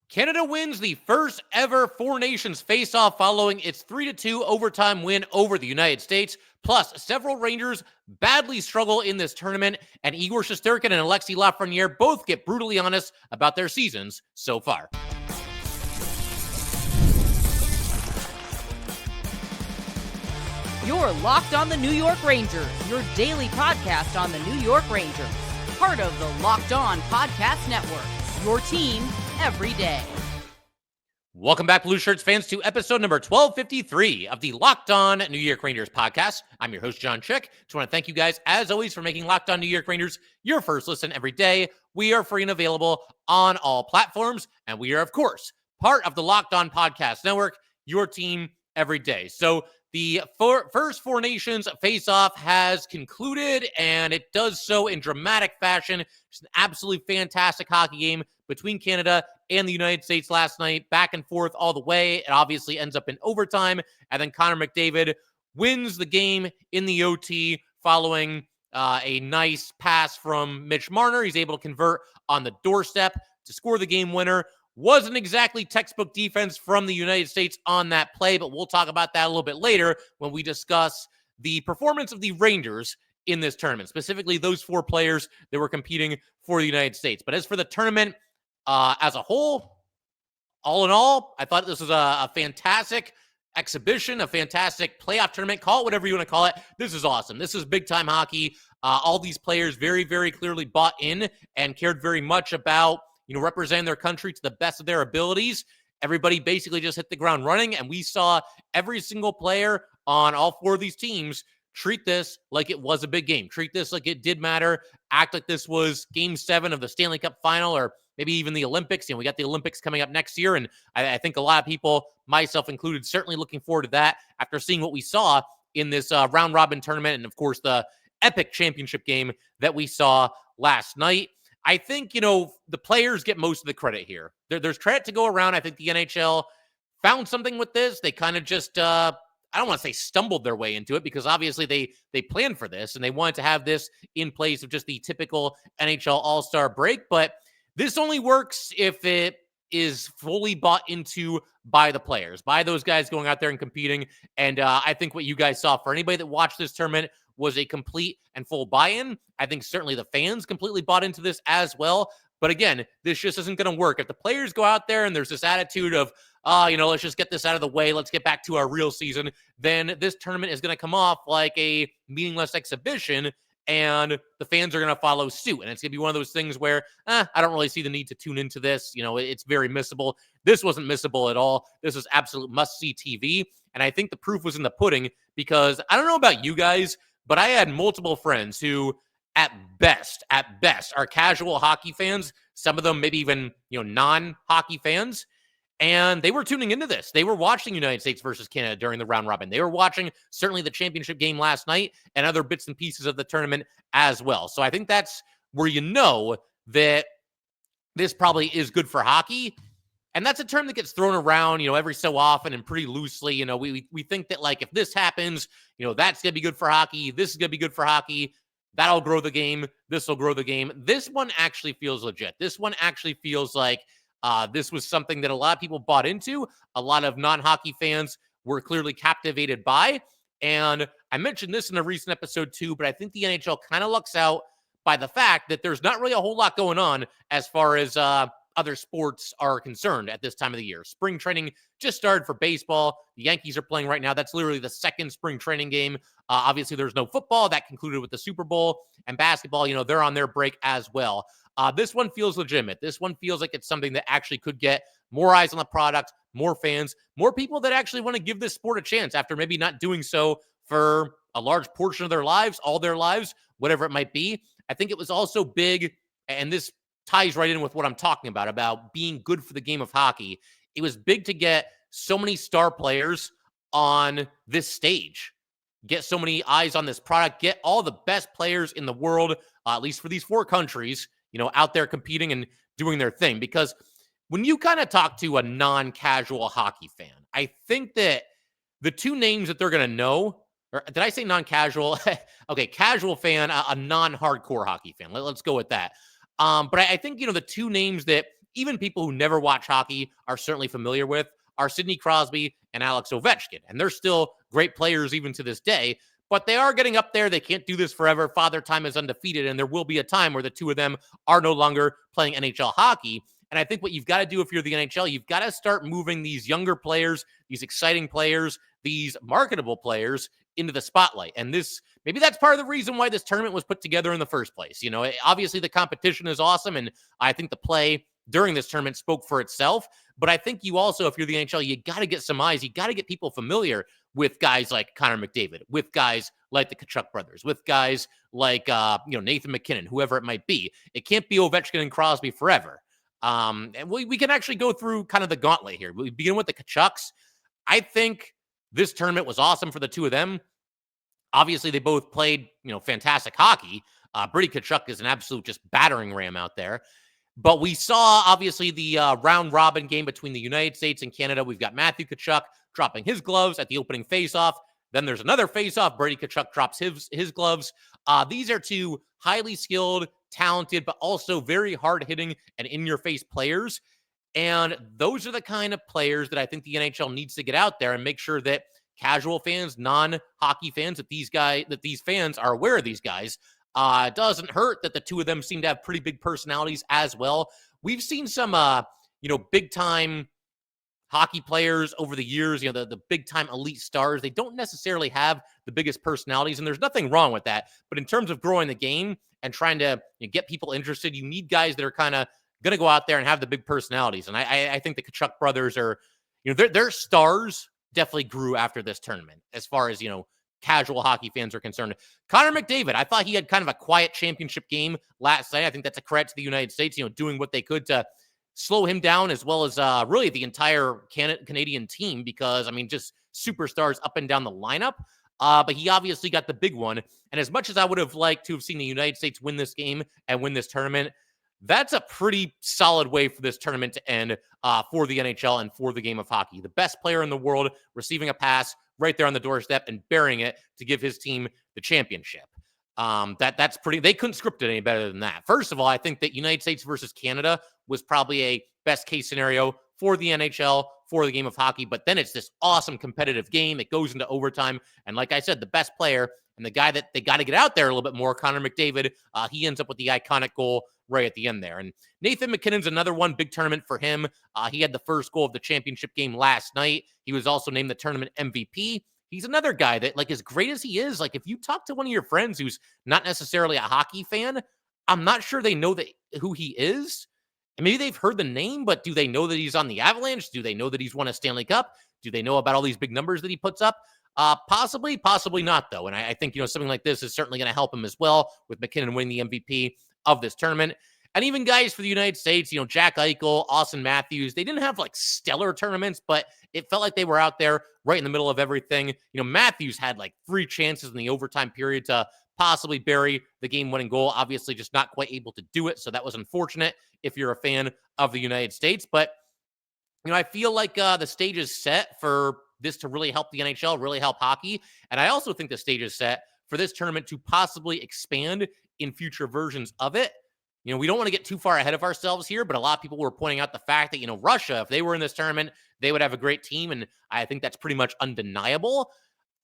Canada wins the first ever Four Nations face-off following its 3-2 overtime win over the United States. Plus, several Rangers badly struggle in this tournament, and Igor Shesterkin and Alexis Lafreniere both get brutally honest about their seasons so far. You're Locked on the New York Rangers, your daily podcast on the New York Rangers. Part of the Locked On Podcast Network, your team every day. Welcome back, Blue Shirts fans, to episode number 1253 of the Locked On New York Rangers podcast. I'm your host, John Chick. Just want to thank you guys, as always, for making Locked On New York Rangers your first listen every day. We are free and available on all platforms, and we are, of course, part of the Locked On Podcast Network, your team every day. So the first Four Nations face-off has concluded, and it does so in dramatic fashion. It's an absolutely fantastic hockey game between Canada and the United States last night, back and forth all the way. It obviously ends up in overtime, and then Connor McDavid wins the game in the OT following a nice pass from Mitch Marner. He's able to convert on the doorstep to score the game winner. Wasn't exactly textbook defense from the United States on that play, but we'll talk about that a little bit later when we discuss the performance of the Rangers in this tournament, specifically those four players that were competing for the United States. But as for the tournament as a whole, all in all, I thought this was a fantastic exhibition, a fantastic playoff tournament. Call it whatever you want to call it. This is awesome. This is big-time hockey. All these players very, very clearly bought in and cared very much about representing their country to the best of their abilities. Everybody basically just hit the ground running, and we saw every single player on all four of these teams treat this like it was a big game. Treat this like it did matter. Act like this was Game 7 of the Stanley Cup Final, or maybe even the Olympics. We got the Olympics coming up next year, and I think a lot of people, myself included, certainly looking forward to that after seeing what we saw in this round-robin tournament and, of course, the epic championship game that we saw last night. I think, the players get most of the credit here. There's credit to go around. I think the NHL found something with this. They kind of just, I don't want to say stumbled their way into it, because obviously they planned for this and they wanted to have this in place of just the typical NHL All-Star break. But this only works if it is fully bought into by the players, by those guys going out there and competing. And I think what you guys saw, for anybody that watched this tournament, was a complete and full buy-in. I think certainly the fans completely bought into this as well. But again, this just isn't going to work. If the players go out there and there's this attitude of, let's just get this out of the way, let's get back to our real season, then this tournament is going to come off like a meaningless exhibition, and the fans are going to follow suit. And it's going to be one of those things where, I don't really see the need to tune into this. It's very missable. This wasn't missable at all. This was absolute must-see TV. And I think the proof was in the pudding, because I don't know about you guys, but I had multiple friends who, at best, are casual hockey fans. Some of them maybe even, non-hockey fans. And they were tuning into this. They were watching United States versus Canada during the round robin. They were watching certainly the championship game last night and other bits and pieces of the tournament as well. So I think that's where that this probably is good for hockey. And that's a term that gets thrown around, every so often and pretty loosely. We think that, like, if this happens, that's going to be good for hockey. This is going to be good for hockey. That'll grow the game. This will grow the game. This one actually feels legit. This one actually feels like this was something that a lot of people bought into. A lot of non-hockey fans were clearly captivated by. And I mentioned this in a recent episode too, but I think the NHL kind of lucks out by the fact that there's not really a whole lot going on as far as other sports are concerned at this time of the year. Spring training just started for baseball. The Yankees are playing right now. That's literally the second spring training game. Obviously, there's no football. That concluded with the Super Bowl. And basketball, they're on their break as well. This one feels legitimate. This one feels like it's something that actually could get more eyes on the product, more fans, more people that actually want to give this sport a chance after maybe not doing so for a large portion of their lives, all their lives, whatever it might be. I think it was also big, and this ties right in with what I'm talking about being good for the game of hockey. It was big to get so many star players on this stage, get so many eyes on this product, get all the best players in the world, at least for these four countries, out there competing and doing their thing. Because when you kind of talk to a non-casual hockey fan, I think that the two names that they're going to know, or did I say non-casual? Okay, casual fan, a non-hardcore hockey fan. Let's go with that. But I think, the two names that even people who never watch hockey are certainly familiar with are Sidney Crosby and Alex Ovechkin. And they're still great players even to this day, but they are getting up there. They can't do this forever. Father Time is undefeated, and there will be a time where the two of them are no longer playing NHL hockey. And I think what you've got to do if you're the NHL, you've got to start moving these younger players, these exciting players, these marketable players into the spotlight. And maybe that's part of the reason why this tournament was put together in the first place. Obviously the competition is awesome, and I think the play during this tournament spoke for itself. But I think you also, if you're the NHL, you got to get some eyes. You got to get people familiar with guys like Connor McDavid, with guys like the Tkachuk brothers, with guys like Nathan MacKinnon, whoever it might be. It can't be Ovechkin and Crosby forever. And we can actually go through kind of the gauntlet here. We begin with the Tkachuks. I think this tournament was awesome for the two of them. Obviously, they both played, fantastic hockey. Brady Tkachuk is an absolute just battering ram out there. But we saw, obviously, the round-robin game between the United States and Canada. We've got Matthew Tkachuk dropping his gloves at the opening faceoff. Then there's another faceoff. Brady Tkachuk drops his gloves. These are two highly skilled, talented, but also very hard-hitting and in-your-face players. And those are the kind of players that I think the NHL needs to get out there and make sure that casual fans, non-hockey fans, that these fans are aware of these guys. It doesn't hurt that the two of them seem to have pretty big personalities as well. We've seen some, big-time hockey players over the years, the big-time elite stars. They don't necessarily have the biggest personalities, and there's nothing wrong with that. But in terms of growing the game and trying to get people interested, you need guys that are kind of going to go out there and have the big personalities. And I think the Tkachuk brothers are, their stars definitely grew after this tournament as far as, casual hockey fans are concerned. Connor McDavid, I thought he had kind of a quiet championship game last night. I think that's a credit to the United States, doing what they could to slow him down, as well as really the entire Canadian team, because, just superstars up and down the lineup. But he obviously got the big one. And as much as I would have liked to have seen the United States win this game and win this tournament, that's a pretty solid way for this tournament to end for the NHL and for the game of hockey. The best player in the world receiving a pass right there on the doorstep and burying it to give his team the championship. That's pretty. They couldn't script it any better than that. First of all, I think that United States versus Canada was probably a best case scenario for the NHL, for the game of hockey. But then it's this awesome competitive game. It goes into overtime. And like I said, the best player and the guy that they got to get out there a little bit more, Connor McDavid, he ends up with the iconic goal right at the end there. And Nathan MacKinnon's another one, big tournament for him. He had the first goal of the championship game last night. He was also named the tournament MVP. He's another guy that, as great as he is, if you talk to one of your friends who's not necessarily a hockey fan, I'm not sure they know who he is. And maybe they've heard the name, but do they know that he's on the Avalanche? Do they know that he's won a Stanley Cup? Do they know about all these big numbers that he puts up? Possibly not, though. And I think, something like this is certainly going to help him as well, with MacKinnon winning the MVP of this tournament. And even guys for the United States, Jack Eichel, Austin Matthews, they didn't have stellar tournaments, but it felt like they were out there right in the middle of everything. Matthews had 3 chances in the overtime period to possibly bury the game-winning goal. Obviously, just not quite able to do it. So that was unfortunate if you're a fan of the United States. But, I feel like the stage is set for this to really help the NHL, really help hockey. And I also think the stage is set for this tournament to possibly expand in future versions of it. We don't want to get too far ahead of ourselves here, but a lot of people were pointing out the fact that, Russia, if they were in this tournament, they would have a great team. And I think that's pretty much undeniable.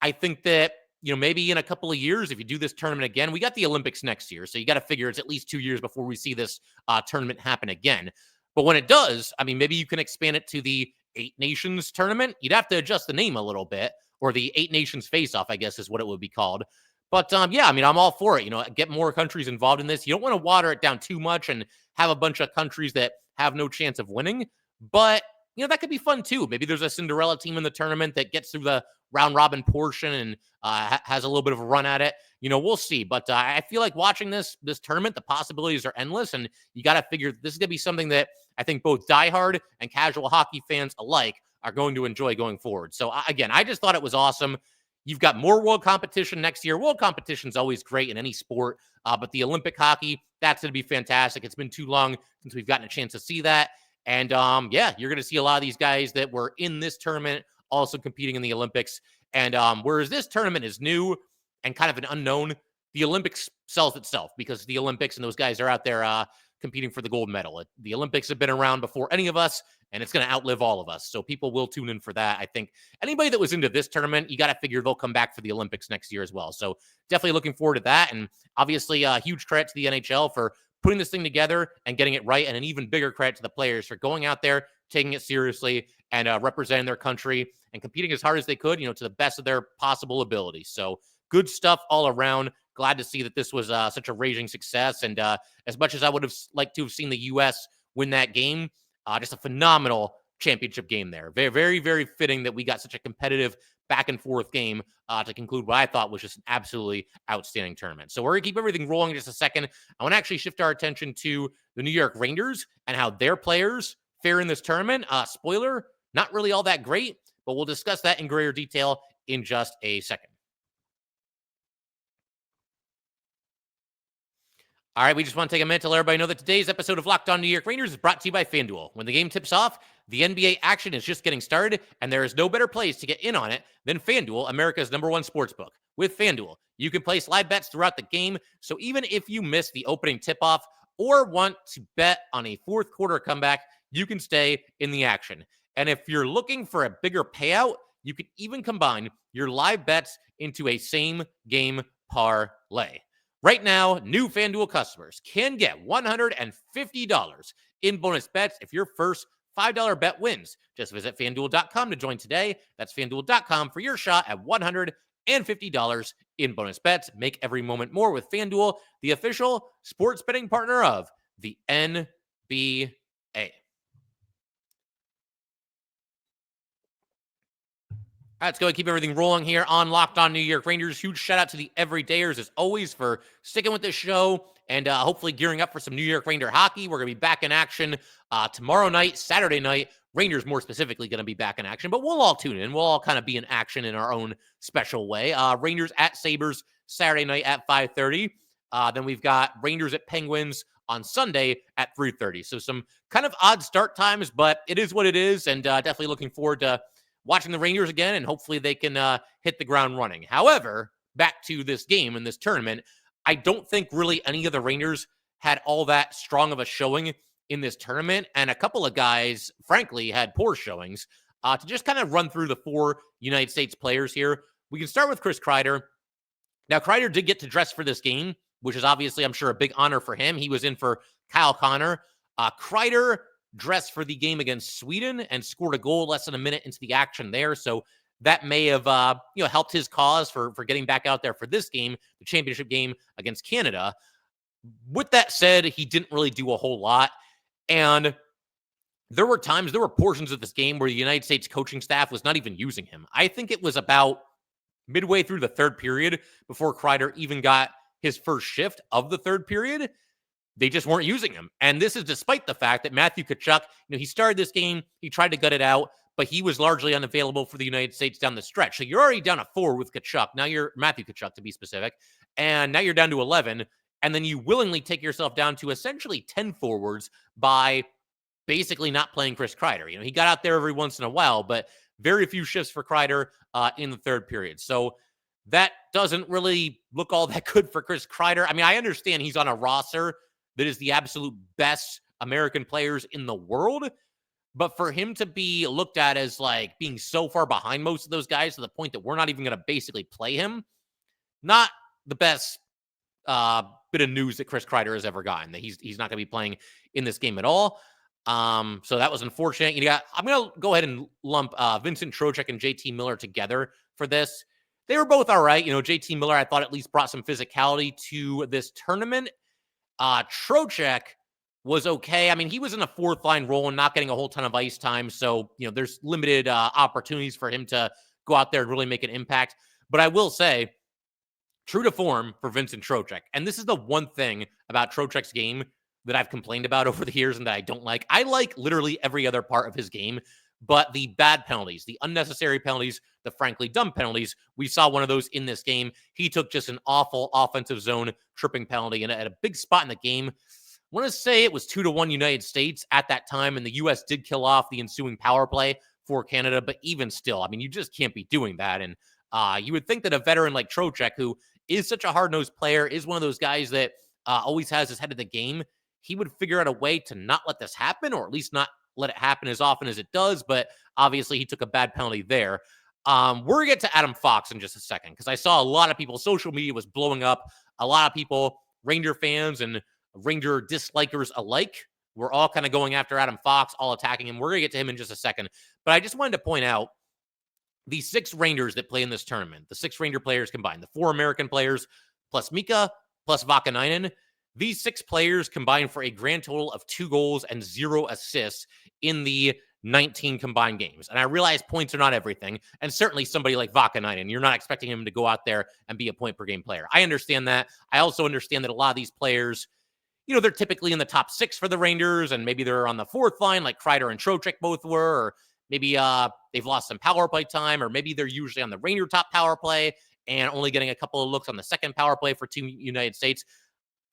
I think that, maybe in a couple of years, if you do this tournament again, we got the Olympics next year. So you got to figure it's at least 2 years before we see this tournament happen again. But when it does, maybe you can expand it to the 8 Nations tournament. You'd have to adjust the name a little bit, or the 8 Nations face-off, I guess is what it would be called. But yeah, I'm all for it. Get more countries involved in this. You don't want to water it down too much and have a bunch of countries that have no chance of winning. But, that could be fun too. Maybe there's a Cinderella team in the tournament that gets through the round robin portion and has a little bit of a run at it. We'll see. But I feel like watching this tournament, the possibilities are endless. And you got to figure this is going to be something that I think both diehard and casual hockey fans alike are going to enjoy going forward. So again, I just thought it was awesome. You've got more world competition next year. World competition is always great in any sport, but the Olympic hockey, that's going to be fantastic. It's been too long since we've gotten a chance to see that. And yeah, you're going to see a lot of these guys that were in this tournament also competing in the Olympics. And whereas this tournament is new and kind of an unknown, the Olympics sells itself because the Olympics and those guys are out there competing for the gold medal. The Olympics have been around before any of us, and it's going to outlive all of us. So people will tune in for that. I think anybody that was into this tournament, you got to figure they'll come back for the Olympics next year as well. So definitely looking forward to that. And obviously, a huge credit to the NHL for putting this thing together and getting it right. And an even bigger credit to the players for going out there, taking it seriously, and representing their country and competing as hard as they could, to the best of their possible ability. So good stuff all around. Glad to see that this was such a raging success. And as much as I would have liked to have seen the U.S. win that game, just a phenomenal championship game there. Very, very, very fitting that we got such a competitive back and forth game to conclude what I thought was just an absolutely outstanding tournament. So we're going to keep everything rolling in just a second. I want to actually shift our attention to the New York Rangers and how their players fare in this tournament. Spoiler, not really all that great, but we'll discuss that in greater detail in just a second. All right, we just want to take a minute to let everybody know that today's episode of Locked On New York Rangers is brought to you by FanDuel. When the game tips off, the NBA action is just getting started, and there is no better place to get in on it than FanDuel, America's #1 sportsbook. With FanDuel, you can place live bets throughout the game, so even if you miss the opening tip-off or want to bet on a fourth quarter comeback, you can stay in the action. And if you're looking for a bigger payout, you can even combine your live bets into a same-game parlay. Right now, new FanDuel customers can get $150 in bonus bets if your first $5 bet wins. Just visit FanDuel.com to join today. That's FanDuel.com for your shot at $150 in bonus bets. Make every moment more with FanDuel, the official sports betting partner of the NBA. All right, let's go and keep everything rolling here on Locked On New York Rangers. Huge shout out to the everydayers, as always, for sticking with this show and hopefully gearing up for some New York Ranger hockey. We're going to be back in action tomorrow night, Saturday night. Rangers more specifically going to be back in action, but we'll all tune in. We'll all kind of be in action in our own special way. Rangers at Sabres Saturday night at 5:30. Then we've got Rangers at Penguins on Sunday at 3:30. So some kind of odd start times, but it is what it is, and definitely looking forward to watching the Rangers again, and hopefully they can hit the ground running. However, back to this game and this tournament, I don't think really any of the Rangers had all that strong of a showing in this tournament, and a couple of guys, frankly, had poor showings. To just kind of run through the four United States players here, we can start with Chris Kreider. Now, Kreider did get to dress for this game, which is obviously, I'm sure, a big honor for him. He was in for Kyle Connor. Kreider dressed for the game against Sweden and scored a goal less than a minute into the action there. So that may have helped his cause for getting back out there for this game, the championship game against Canada. With that said, he didn't really do a whole lot. And there were portions of this game where the United States coaching staff was not even using him. I think it was about midway through the third period before Kreider even got his first shift of the third period. They just weren't using him. And this is despite the fact that Matthew Tkachuk, he started this game, he tried to gut it out, but he was largely unavailable for the United States down the stretch. So you're already down a 4 with Tkachuk. Now you're Matthew Tkachuk, to be specific. And now you're down to 11. And then you willingly take yourself down to essentially 10 forwards by basically not playing Chris Kreider. He got out there every once in a while, but very few shifts for Kreider in the third period. So that doesn't really look all that good for Chris Kreider. I mean, I understand he's on a roster that is the absolute best American players in the world. But for him to be looked at as like being so far behind most of those guys to the point that we're not even going to basically play him, not the best bit of news that Chris Kreider has ever gotten, that he's not going to be playing in this game at all. So that was unfortunate. I'm going to go ahead and lump Vincent Trocheck and JT Miller together for this. They were both all right. JT Miller, I thought at least brought some physicality to this tournament. Trocheck was okay. I mean, he was in a fourth line role and not getting a whole ton of ice time. So, there's limited opportunities for him to go out there and really make an impact. But I will say, true to form for Vincent Trocheck. And this is the one thing about Trocheck's game that I've complained about over the years and that I don't like. I like literally every other part of his game, but the bad penalties, the unnecessary penalties, the frankly dumb penalties, we saw one of those in this game. He took just an awful offensive zone tripping penalty, and at a big spot in the game, I want to say it was 2-1 United States at that time, and the U.S. did kill off the ensuing power play for Canada, but even still, I mean, you just can't be doing that. And you would think that a veteran like Trocheck, who is such a hard-nosed player, is one of those guys that always has his head of the game, he would figure out a way to not let this happen, or at least not let it happen as often as it does. But obviously, he took a bad penalty there. We're going to get to Adam Fox in just a second, because I saw a lot of people, social media was blowing up. A lot of people, Ranger fans and Ranger dislikers alike, were all kind of going after Adam Fox, all attacking him. We're going to get to him in just a second. But I just wanted to point out the 6 Rangers that play in this tournament, the 6 Ranger players combined, the 4 American players, plus Mika, plus Vakanainen. These 6 players combined for a grand total of 2 goals and 0 assists in the 19 combined games. And I realize points are not everything. And certainly somebody like Vakanainen, you're not expecting him to go out there and be a point per game player. I understand that. I also understand that a lot of these players, they're typically in the top 6 for the Rangers, and maybe they're on the 4th line, like Kreider and Trocheck both were, or maybe they've lost some power play time, or maybe they're usually on the Ranger top power play and only getting a couple of looks on the second power play for Team United States.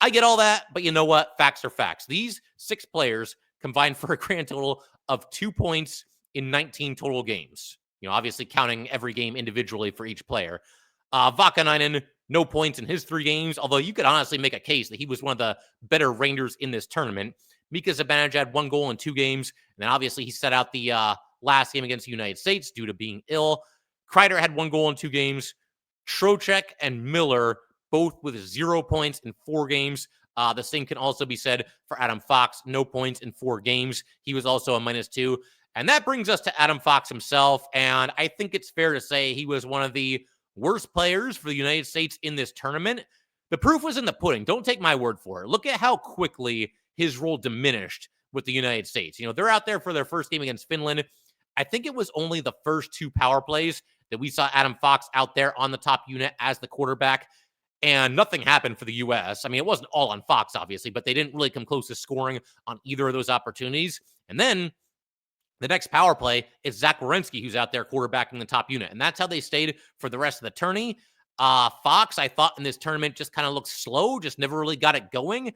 I get all that, but you know what? Facts are facts. These 6 players combined for a grand total of 2 points in 19 total games. Obviously counting every game individually for each player. Vakanainen, no points in his 3 games, although you could honestly make a case that he was one of the better Rangers in this tournament. Mika Zibanejad had 1 goal in 2 games, and then obviously he set out the last game against the United States due to being ill. Kreider had 1 goal in 2 games. Trocheck and Miller both with 0 points in 4 games. The same can also be said for Adam Fox, no points in 4 games. He was also a -2. And that brings us to Adam Fox himself, and I think it's fair to say he was one of the worst players for the United States in this tournament. The proof was in the pudding. Don't take my word for it. Look at how quickly his role diminished with the United States. They're out there for their first game against Finland. I think it was only the first 2 power plays that we saw Adam Fox out there on the top unit as the quarterback, and nothing happened for the U.S. I mean, it wasn't all on Fox, obviously, but they didn't really come close to scoring on either of those opportunities. And then the next power play is Zach Werenski, who's out there quarterbacking the top unit. And that's how they stayed for the rest of the tourney. Fox, I thought in this tournament, just kind of looked slow, just never really got it going.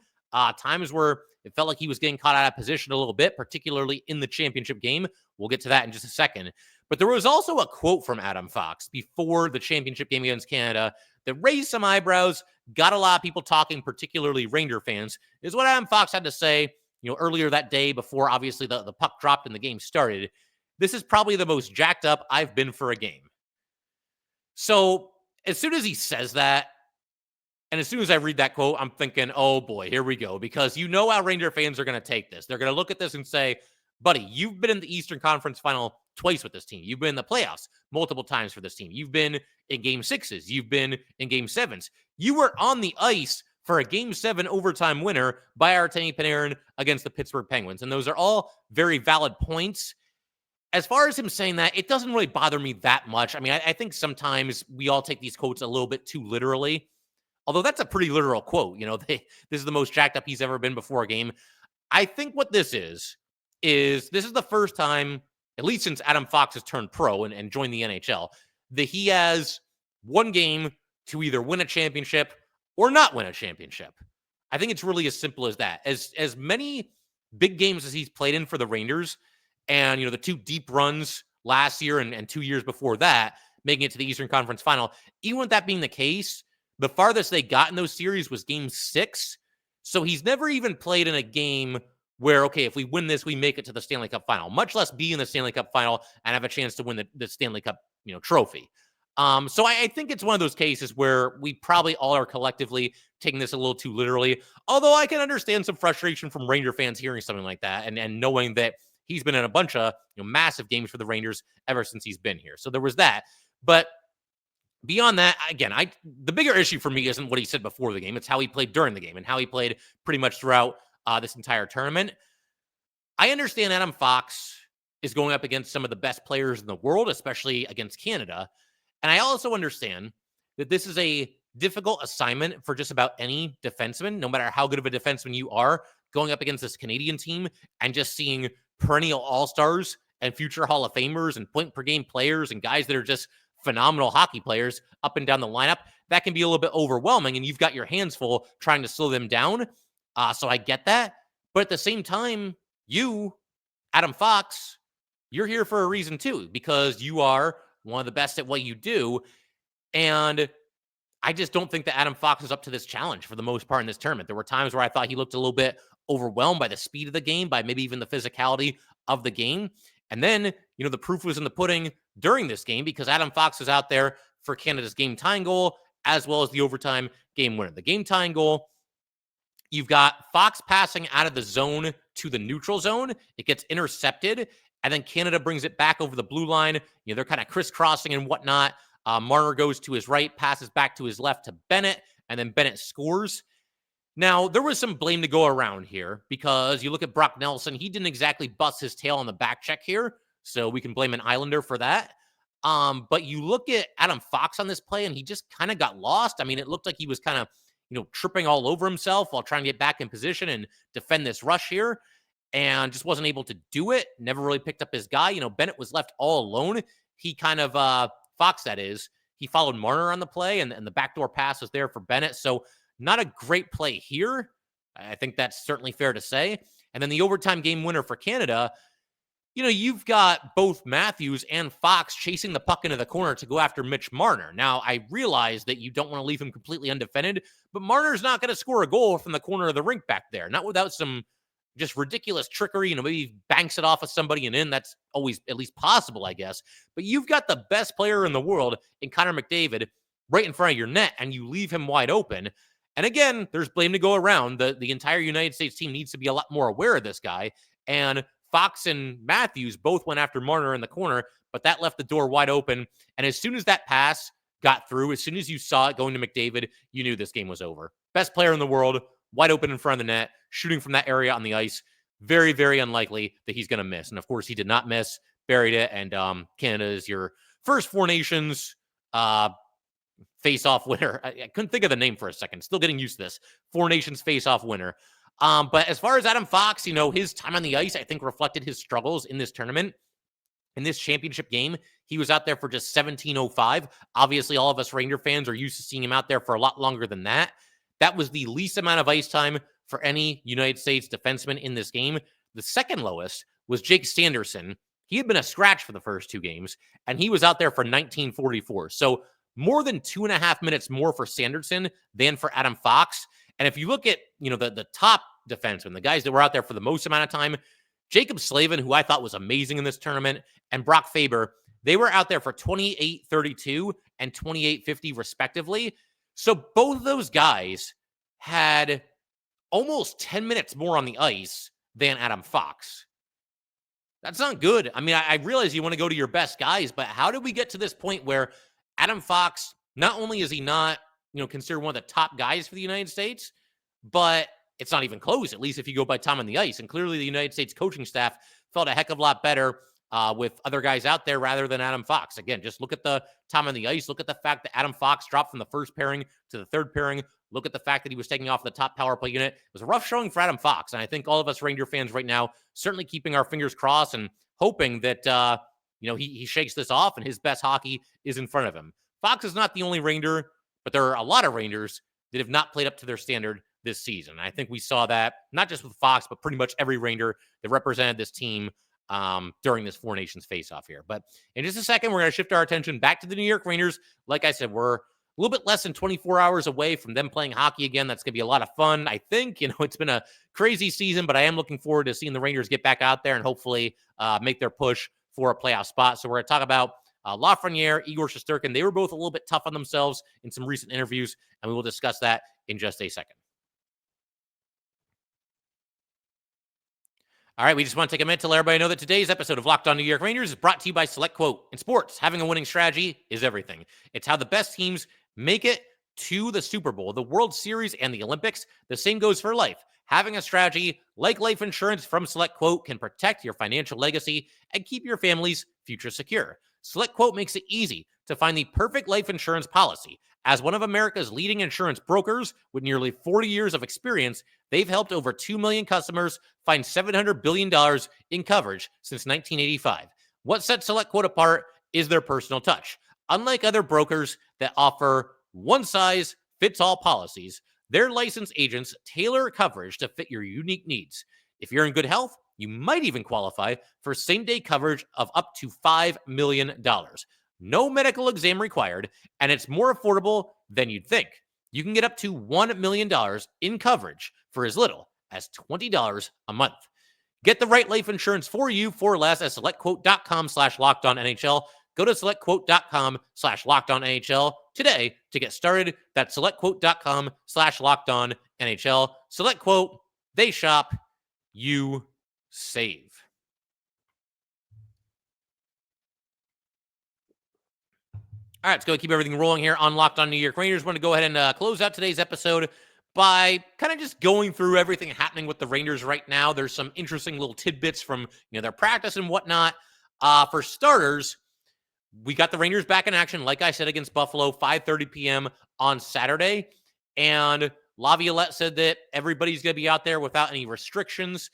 Times where it felt like he was getting caught out of position a little bit, particularly in the championship game. We'll get to that in just a second. But there was also a quote from Adam Fox before the championship game against Canada that raised some eyebrows, got a lot of people talking, particularly Ranger fans, is what Adam Fox had to say, earlier that day before, obviously, the puck dropped and the game started. This is probably the most jacked up I've been for a game. So as soon as he says that, and as soon as I read that quote, I'm thinking, oh boy, here we go. Because how Ranger fans are going to take this. They're going to look at this and say, buddy, you've been in the Eastern Conference Final twice with this team. You've been in the playoffs multiple times for this team. You've been in Game 6s. You've been in Game 7s. You were on the ice for a Game 7 overtime winner by Artemi Panarin against the Pittsburgh Penguins. And those are all very valid points. As far as him saying that, it doesn't really bother me that much. I mean, I think sometimes we all take these quotes a little bit too literally. Although that's a pretty literal quote. This is the most jacked up he's ever been before a game. I think what this is this is the first time, at least since Adam Fox has turned pro and joined the NHL, that he has one game to either win a championship or not win a championship. I think it's really as simple as that. As many big games as he's played in for the Rangers, and the 2 deep runs last year and 2 years before that, making it to the Eastern Conference Final, even with that being the case, the farthest they got in those series was Game 6. So he's never even played in a game where, okay, if we win this, we make it to the Stanley Cup Final, much less be in the Stanley Cup Final and have a chance to win the Stanley Cup, trophy. So I think it's one of those cases where we probably all are collectively taking this a little too literally, although I can understand some frustration from Ranger fans hearing something like that and knowing that he's been in a bunch of massive games for the Rangers ever since he's been here. So there was that. But beyond that, again, the bigger issue for me isn't what he said before the game. It's how he played during the game and how he played pretty much throughout this entire tournament. I understand Adam Fox is going up against some of the best players in the world, especially against Canada. And I also understand that this is a difficult assignment for just about any defenseman, no matter how good of a defenseman you are, going up against this Canadian team and just seeing perennial all-stars and future Hall of Famers and point-per-game players and guys that are just phenomenal hockey players up and down the lineup. That can be a little bit overwhelming, and you've got your hands full trying to slow them down. So I get that. But at the same time, you, Adam Fox, you're here for a reason too, because you are one of the best at what you do. And I just don't think that Adam Fox is up to this challenge for the most part in this tournament. There were times where I thought he looked a little bit overwhelmed by the speed of the game, by maybe even the physicality of the game. And then, the proof was in the pudding during this game because Adam Fox was out there for Canada's game tying goal, as well as the overtime game winner. The game tying goal, you've got Fox passing out of the zone to the neutral zone. It gets intercepted, and then Canada brings it back over the blue line. They're kind of crisscrossing and whatnot. Marner goes to his right, passes back to his left to Bennett, and then Bennett scores. Now, there was some blame to go around here because you look at Brock Nelson, he didn't exactly bust his tail on the back check here, so we can blame an Islander for that. But you look at Adam Fox on this play, and he just kind of got lost. I mean, it looked like he was kind of, tripping all over himself while trying to get back in position and defend this rush here, and just wasn't able to do it. Never really picked up his guy. Bennett was left all alone. He kind of, Fox that is, he followed Marner on the play, and the backdoor pass was there for Bennett. So not a great play here. I think that's certainly fair to say. And then the overtime game winner for Canada, you've got both Matthews and Fox chasing the puck into the corner to go after Mitch Marner. Now, I realize that you don't want to leave him completely undefended, but Marner's not going to score a goal from the corner of the rink back there, not without some just ridiculous trickery. Maybe he banks it off of somebody and in. That's always at least possible, I guess. But you've got the best player in the world in Connor McDavid right in front of your net, and you leave him wide open. And again, there's blame to go around. The entire United States team needs to be a lot more aware of this guy. And Fox and Matthews both went after Marner in the corner, but that left the door wide open. And as soon as that pass got through, as soon as you saw it going to McDavid, you knew this game was over. Best player in the world, wide open in front of the net, shooting from that area on the ice. Very, very unlikely that he's going to miss. And of course, he did not miss, buried it. And Canada is your first Four Nations face-off winner. I couldn't think of the name for a second. Still getting used to this. Four Nations face-off winner. But as far as Adam Fox, his time on the ice, I think reflected his struggles in this tournament. In this championship game, he was out there for just 17:05. Obviously, all of us Ranger fans are used to seeing him out there for a lot longer than that. That was the least amount of ice time for any United States defenseman in this game. The second lowest was Jake Sanderson. He had been a scratch for the first two games, and he was out there for 19:44. So more than 2.5 minutes more for Sanderson than for Adam Fox. And if you look at, the top defensemen, the guys that were out there for the most amount of time, Jacob Slavin, who I thought was amazing in this tournament, and Brock Faber, they were out there for 28:32 and 28:50 respectively. So both of those guys had almost 10 minutes more on the ice than Adam Fox. That's not good. I mean, I realize you want to go to your best guys, but how did we get to this point where Adam Fox, not only is he not, considered one of the top guys for the United States, but it's not even close, at least if you go by time on the ice. And clearly the United States coaching staff felt a heck of a lot better with other guys out there rather than Adam Fox. Again, just look at the time on the ice. Look at the fact that Adam Fox dropped from the first pairing to the third pairing. Look at the fact that he was taking off the top power play unit. It was a rough showing for Adam Fox. And I think all of us Ranger fans right now certainly keeping our fingers crossed and hoping that, he shakes this off and his best hockey is in front of him. Fox is not the only Ranger, but there are a lot of Rangers that have not played up to their standard this season. I think we saw that not just with Fox, but pretty much every Ranger that represented this team during this Four Nations face-off here. But in just a second, we're going to shift our attention back to the New York Rangers. Like I said, we're a little bit less than 24 hours away from them playing hockey again. That's going to be a lot of fun. I think, it's been a crazy season, but I am looking forward to seeing the Rangers get back out there and hopefully make their push for a playoff spot. So we're going to talk about Lafreniere, Igor Shesterkin. They were both a little bit tough on themselves in some recent interviews, and we will discuss that in just a second. All right, we just want to take a minute to let everybody know that today's episode of Locked On New York Rangers is brought to you by SelectQuote. In sports, having a winning strategy is everything. It's how the best teams make it to the Super Bowl, the World Series, and the Olympics. The same goes for life. Having a strategy like life insurance from SelectQuote can protect your financial legacy and keep your family's future secure. SelectQuote makes it easy to find the perfect life insurance policy. As one of America's leading insurance brokers with nearly 40 years of experience, they've helped over 2 million customers find $700 billion in coverage since 1985. What sets SelectQuote apart is their personal touch. Unlike other brokers that offer one-size-fits-all policies, their licensed agents tailor coverage to fit your unique needs. If you're in good health, you might even qualify for same-day coverage of up to $5 million. No medical exam required, and it's more affordable than you'd think. You can get up to $1 million in coverage for as little as $20 a month. Get the right life insurance for you for less at selectquote.com/lockedonnhl. Go to selectquote.com/lockedonnhl today to get started. That's selectquote.com/lockedonnhl. SelectQuote, they shop, you save. All right, let's go keep everything rolling here on Locked On New York Rangers. We're going to go ahead and close out today's episode by kind of just going through everything happening with the Rangers right now. There's some interesting little tidbits from their practice and whatnot. For starters, we got the Rangers back in action, like I said, against Buffalo, 5:30 p.m. on Saturday. And Laviolette said that everybody's going to be out there without any restrictions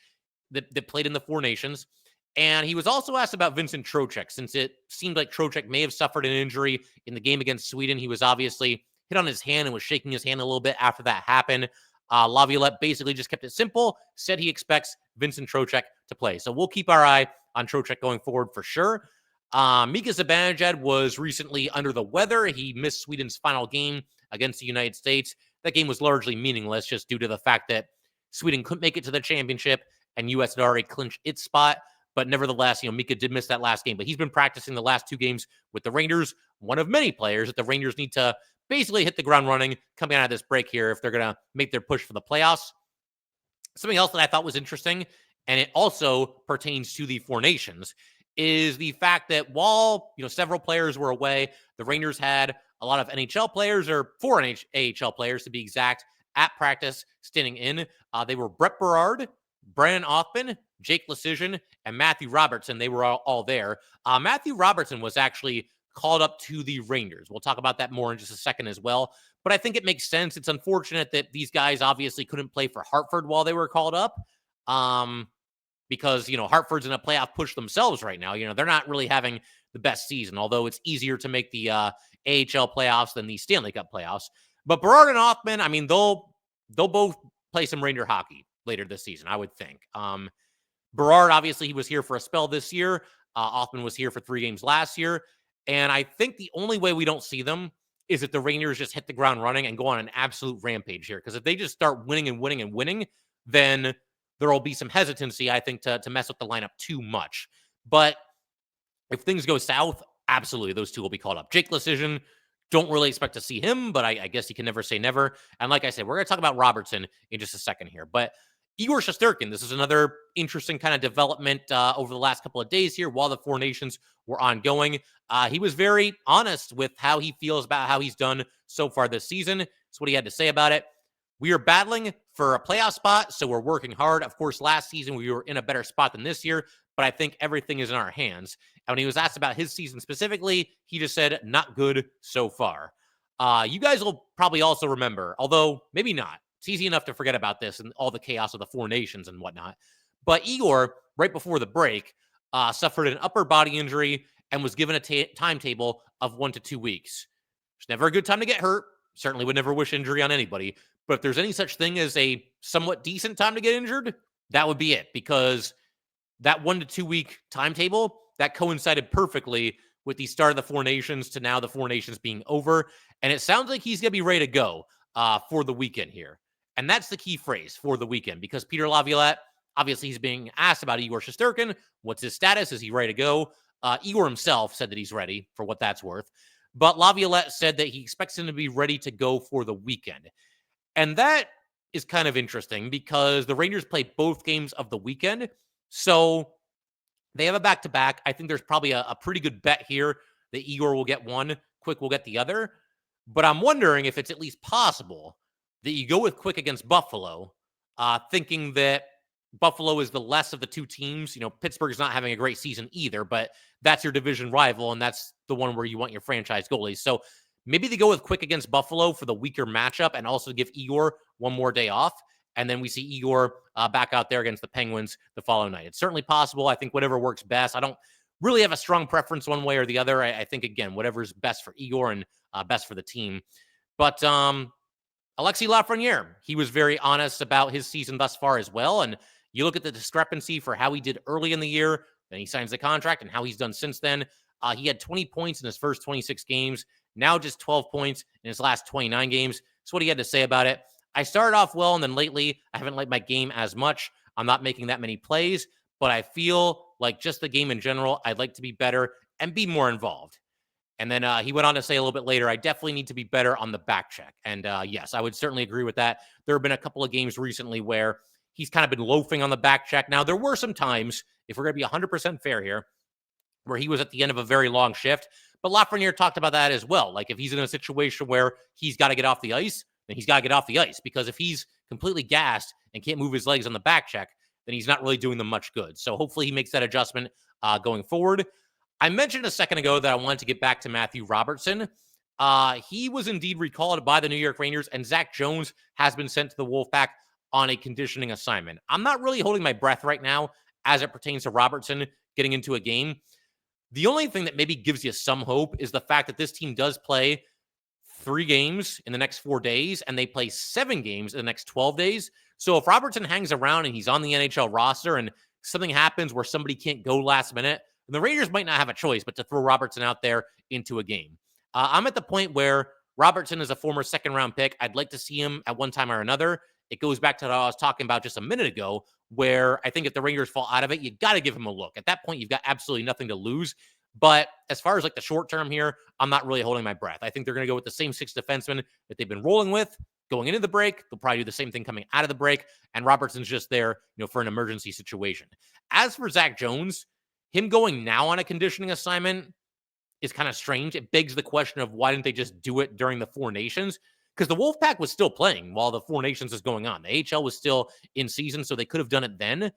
that played in the Four Nations. And he was also asked about Vincent Trocheck, since it seemed like Trocheck may have suffered an injury in the game against Sweden. He was obviously hit on his hand and was shaking his hand a little bit after that happened. Laviolette basically just kept it simple, said he expects Vincent Trocheck to play. So we'll keep our eye on Trocheck going forward for sure. Mika Zibanejad was recently under the weather. He missed Sweden's final game against the United States. That game was largely meaningless just due to the fact that Sweden couldn't make it to the championship and U.S. had already clinched its spot. But nevertheless, Mika did miss that last game. But he's been practicing the last two games with the Rangers. One of many players that the Rangers need to basically hit the ground running coming out of this break here if they're going to make their push for the playoffs. Something else that I thought was interesting, and it also pertains to the Four Nations, is the fact that while several players were away, the Rangers had a lot of NHL players, or four AHL players to be exact, at practice standing in. They were Brett Berard, Brandon Othman, Jake Lecision, and Matthew Robertson. They were all there. Matthew Robertson was actually called up to the Rangers. We'll talk about that more in just a second as well. But I think it makes sense. It's unfortunate that these guys obviously couldn't play for Hartford while they were called up. Because, Hartford's in a playoff push themselves right now. They're not really having the best season, although it's easier to make the AHL playoffs than the Stanley Cup playoffs. But Berard and Othman, they'll both play some Ranger hockey later this season, I would think. Berard, obviously, he was here for a spell this year. Othman was here for 3 games last year. And I think the only way we don't see them is if the Rangers just hit the ground running and go on an absolute rampage here. Because if they just start winning and winning and winning, then there will be some hesitancy, I think, to mess with the lineup too much. But if things go south, absolutely, those two will be called up. Jake Lecision, don't really expect to see him, but I guess you can never say never. And like I said, we're going to talk about Robertson in just a second here. But Igor Shesterkin, this is another interesting kind of development over the last couple of days here while the Four Nations were ongoing. He was very honest with how he feels about how he's done so far this season. That's what he had to say about it. We are battling for a playoff spot, so we're working hard. Of course, last season we were in a better spot than this year, but I think everything is in our hands. And when he was asked about his season specifically, he just said, not good so far. You guys will probably also remember, although maybe not. It's easy enough to forget about this and all the chaos of the Four Nations and whatnot. But Igor, right before the break, suffered an upper body injury and was given a timetable of 1 to 2 weeks. It's never a good time to get hurt. Certainly would never wish injury on anybody. But if there's any such thing as a somewhat decent time to get injured, that would be it. Because that 1 to 2 week timetable, that coincided perfectly with the start of the Four Nations to now the Four Nations being over. And it sounds like he's going to be ready to go for the weekend here. And that's the key phrase, for the weekend, because Peter Laviolette, obviously he's being asked about Igor Shesterkin. What's his status? Is he ready to go? Igor himself said that he's ready, for what that's worth. But Laviolette said that he expects him to be ready to go for the weekend. And that is kind of interesting because the Rangers play both games of the weekend. So they have a back-to-back. I think there's probably a pretty good bet here that Igor will get one, Quick will get the other. But I'm wondering if it's at least possible that you go with Quick against Buffalo, thinking that Buffalo is the less of the two teams. Pittsburgh's not having a great season either, but that's your division rival, and that's the one where you want your franchise goalies. So maybe they go with Quick against Buffalo for the weaker matchup and also give Igor one more day off. And then we see Igor back out there against the Penguins the following night. It's certainly possible. I think whatever works best. I don't really have a strong preference one way or the other. I think, again, whatever's best for Igor and best for the team. But Alexis Lafreniere, he was very honest about his season thus far as well. And you look at the discrepancy for how he did early in the year, then he signs the contract, and how he's done since then. He had 20 points in his first 26 games, now just 12 points in his last 29 games. That's what he had to say about it. I started off well, and then lately I haven't liked my game as much. I'm not making that many plays, but I feel like just the game in general, I'd like to be better and be more involved. And then he went on to say a little bit later, I definitely need to be better on the back check. And yes, I would certainly agree with that. There have been a couple of games recently where he's kind of been loafing on the back check. Now, there were some times, if we're going to be 100% fair here, where he was at the end of a very long shift. But Lafreniere talked about that as well. Like if he's in a situation where he's got to get off the ice, then he's got to get off the ice. Because if he's completely gassed and can't move his legs on the back check, then he's not really doing them much good. So hopefully he makes that adjustment going forward. I mentioned a second ago that I wanted to get back to Matthew Robertson. He was indeed recalled by the New York Rangers, and Zach Jones has been sent to the Wolfpack on a conditioning assignment. I'm not really holding my breath right now as it pertains to Robertson getting into a game. The only thing that maybe gives you some hope is the fact that this team does play 3 games in the next 4 days, and they play 7 games in the next 12 days. So if Robertson hangs around and he's on the NHL roster and something happens where somebody can't go last minute, then the Rangers might not have a choice but to throw Robertson out there into a game. I'm at the point where Robertson is a former second-round pick. I'd like to see him at one time or another. It goes back to what I was talking about just a minute ago, where I think if the Rangers fall out of it, you got to give him a look. At that point, you've got absolutely nothing to lose. But as far as like the short term here, I'm not really holding my breath. I think they're going to go with the same 6 defensemen that they've been rolling with going into the break. They'll probably do the same thing coming out of the break. And Robertson's just there, for an emergency situation. As for Zach Jones, him going now on a conditioning assignment is kind of strange. It begs the question of why didn't they just do it during the 4 Nations? Because the Wolfpack was still playing while the 4 Nations is going on. The AHL was still in season, so they could have done it then.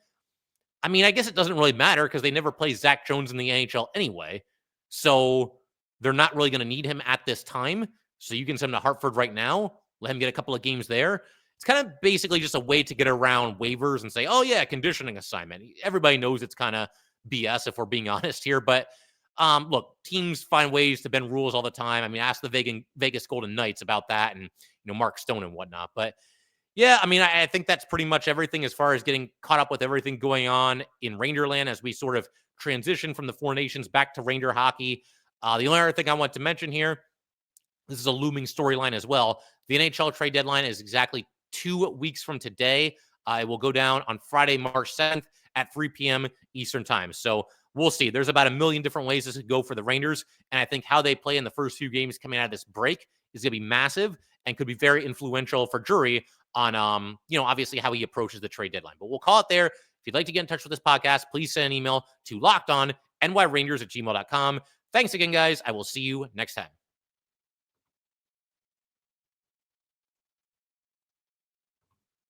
I mean, I guess it doesn't really matter because they never play Zach Jones in the NHL anyway. So they're not really going to need him at this time. So you can send him to Hartford right now, let him get a couple of games there. It's kind of basically just a way to get around waivers and say, oh, yeah, conditioning assignment. Everybody knows it's kind of BS if we're being honest here. But look, teams find ways to bend rules all the time. I mean, ask the Vegas Golden Knights about that and, Mark Stone and whatnot. But yeah, I mean, I think that's pretty much everything as far as getting caught up with everything going on in Rangerland as we sort of transition from the 4 Nations back to Ranger hockey. The only other thing I want to mention here, this is a looming storyline as well. The NHL trade deadline is exactly 2 weeks from today. It will go down on Friday, March 7th at 3 p.m. Eastern time. So we'll see. There's about a million different ways this could go for the Rangers. And I think how they play in the first few games coming out of this break is going to be massive and could be very influential for Drury on, obviously how he approaches the trade deadline. But we'll call it there. If you'd like to get in touch with this podcast, please send an email to lockedonnyrangers@gmail.com. Thanks again, guys. I will see you next time.